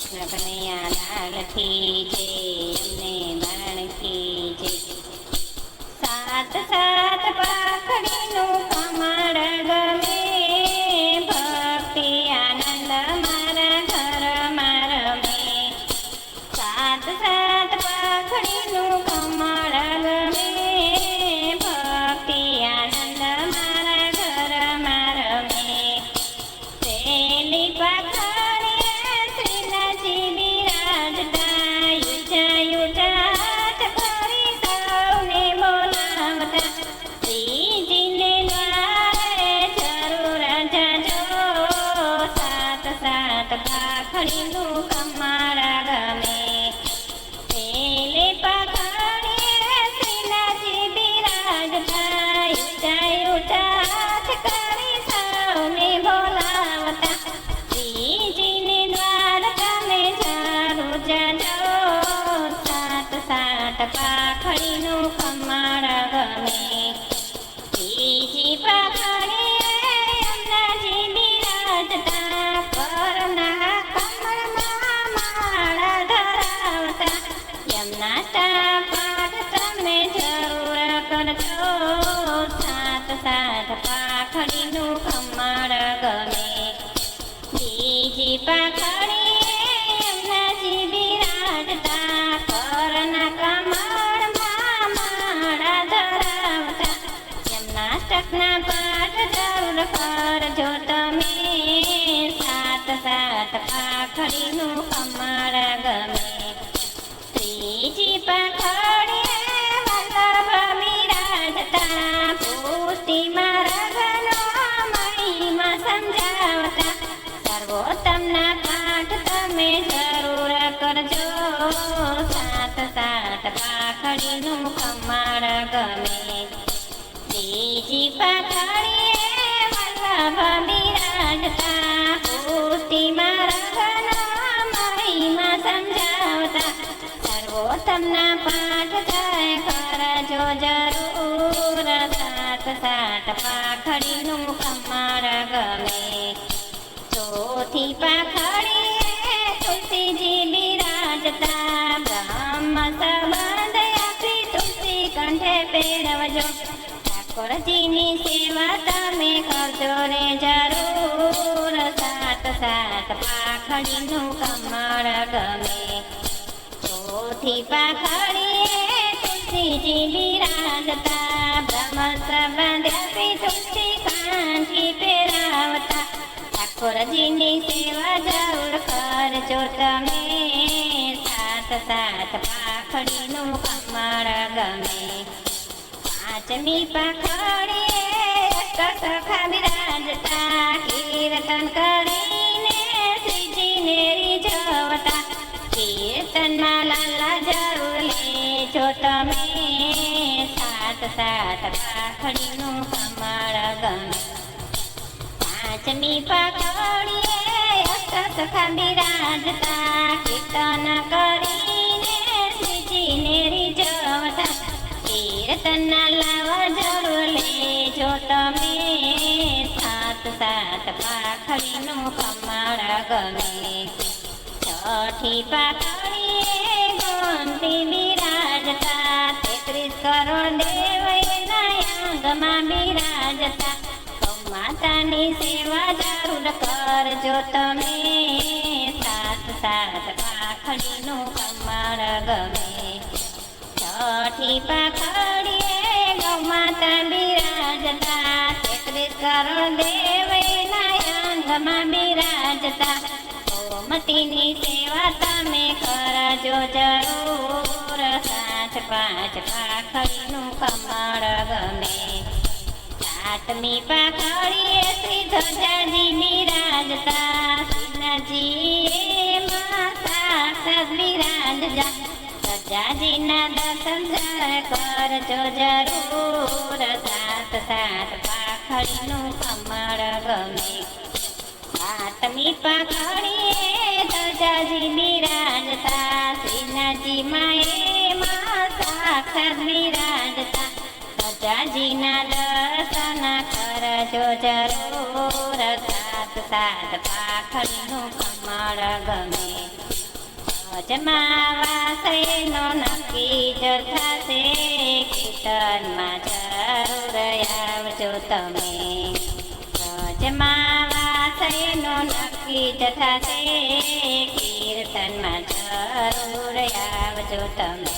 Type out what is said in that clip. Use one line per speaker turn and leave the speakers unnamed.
કનૈયા લાલ કી જય, અમને બાણ કી જય. સાત સાત પાખડીનું કમળ ગમે, ભક્તિ આનંદ મારા ઘરમાં રમે. સાત સાત પાખડીનું કમળ ગમે, ભક્તિ આનંદ મારા ઘરમાં રમે. પેલી પાખડીએ શ્રીનાથજી બિરાજતા, યુજા યુજા હાથ કરી સૌને બોલાવતા. શ્રીજીને દ્વારે જરૂર જજો, સાત સાત પાખડીનું કમળ ગમે. પેલી પાખડીએ શ્રીનાથજી બિરાજતા, યુજા યુજા હાથ કરી સૌને બોલાવતા. શ્રીજીને દ્વાર તમે જરૂર જજો, સાત સાત પાખડીનું કમળ ગમે. બીજી પાખડીએ યમુનાજી બિરાજતા, કરના કમળમાં માળા ધરાવતા. યમુનાના પાઠ તમે જરૂર કરજો, સાત સાત પાખડીનું કમળ ગમે. બીજી પાખડીએ યમુનાજી બિરાજતા, કરના કમળમાં માળા ધરાવતા. યમુનાષ્ટકના પાઠ જરૂર કરજો તમે, સાત સાત પાખડીનું કમળ ગમે. ત્રીજી પાખડીએ વલ્લભ બિરાજતા, પુષ્ટિમાં રઘનો મહિમા સમજાવતા. સર્વોત્તમના પાઠ તમે જરૂર કરજો, સાત સાત પાખડીનું કમળ ગમે. ત્રીજી પાખડીએ વલ્લભ બિરાજતા, પુષ્ટિમાં રઘનો મહિમા સમજાવતા. સર્વોત્તમના પાઠ તમે કરજો જરૂર, સાત સાત પાખડીનું કમળ ગમે. ચોથી પાખડીએ તુલસીજી બિરાજતા, બ્રહ્મ સંબંધ આપી તુલસી કંઠે પહેરવજો. ઠાકોરજીની સેવા તમે કરજો રે જરૂર, સાત સાત પાખડીનું કમળ ગમે. ચોથી પાખડીએ તુલસીજી બિરાજતા, બ્રહ્મ સંબંધ આપી તુલસી કાંઠી પહેરાવતા. ઠાકોરજીની સેવા જરૂર કરજો તમે, સાત સાત પાખડીનું કમળ ગમે. પાંચમી પાખડીએ અષ્ટસખા બિરાજતા, કીર્તન કરીને શ્રીજીને રીઝવતા. કીર્તનમાં લાલા જરૂર લેજો તમે, સાત સાત પાખડીનું કમળ ગમે. પાંચમી પાખડીએ અષ્ટસખા બિરાજતા, કીર્તન કરીને શ્રીજીને રીઝવતા. કીર્તનના લાવા જરૂર લેજો તમે, સાત સાત પાખડીનું કમળ ગમે. છઠ્ઠી પાખડીએ ગોમતી બિરાજતા, 33 કરોડ દેવ એના અંગમાં બિરાજતા. ગૌ માતાની સેવા જરૂર કરજો તમે, સાત સાત પાખડીનું કમળ ગમે. છઠ્ઠી પાખડીએ ગૌ માતા બિરાજતા, 33 કરોડ દેવ એના અંગમાં બિરાજતા. ગોમતીની સેવા તમે કરજો જરૂર, સાત પાંચ પાખડીનું કમળ ગમે. સાતમી પાખડીએ શ્રી ધ્વજાજી બિરાજતા, શ્રીનાથજીએ માં સાક્ષાત બિરાજતા. ધ્વજાજીના દર્શન કરજો જરૂર, સાત સાત પાખડીનું કમળ ગમે. સાતમી પાખડીએ ધ્વજાજી બિરાજતા, શ્રીનાથજી માએ માં સાક્ષાત બિરાજતા. ધ્વજાજીના દર્શન કરજો જરૂર, સાત સાત પાખડીનું કમળ ગમે. અજમાવા સૈનો નક્કી જ થશે કીર્તનમાં જરૂર આવજો તમે અજમાવા સૈનો નક્કી જ થશે કીર્તનમાં જરૂર આવજો તમે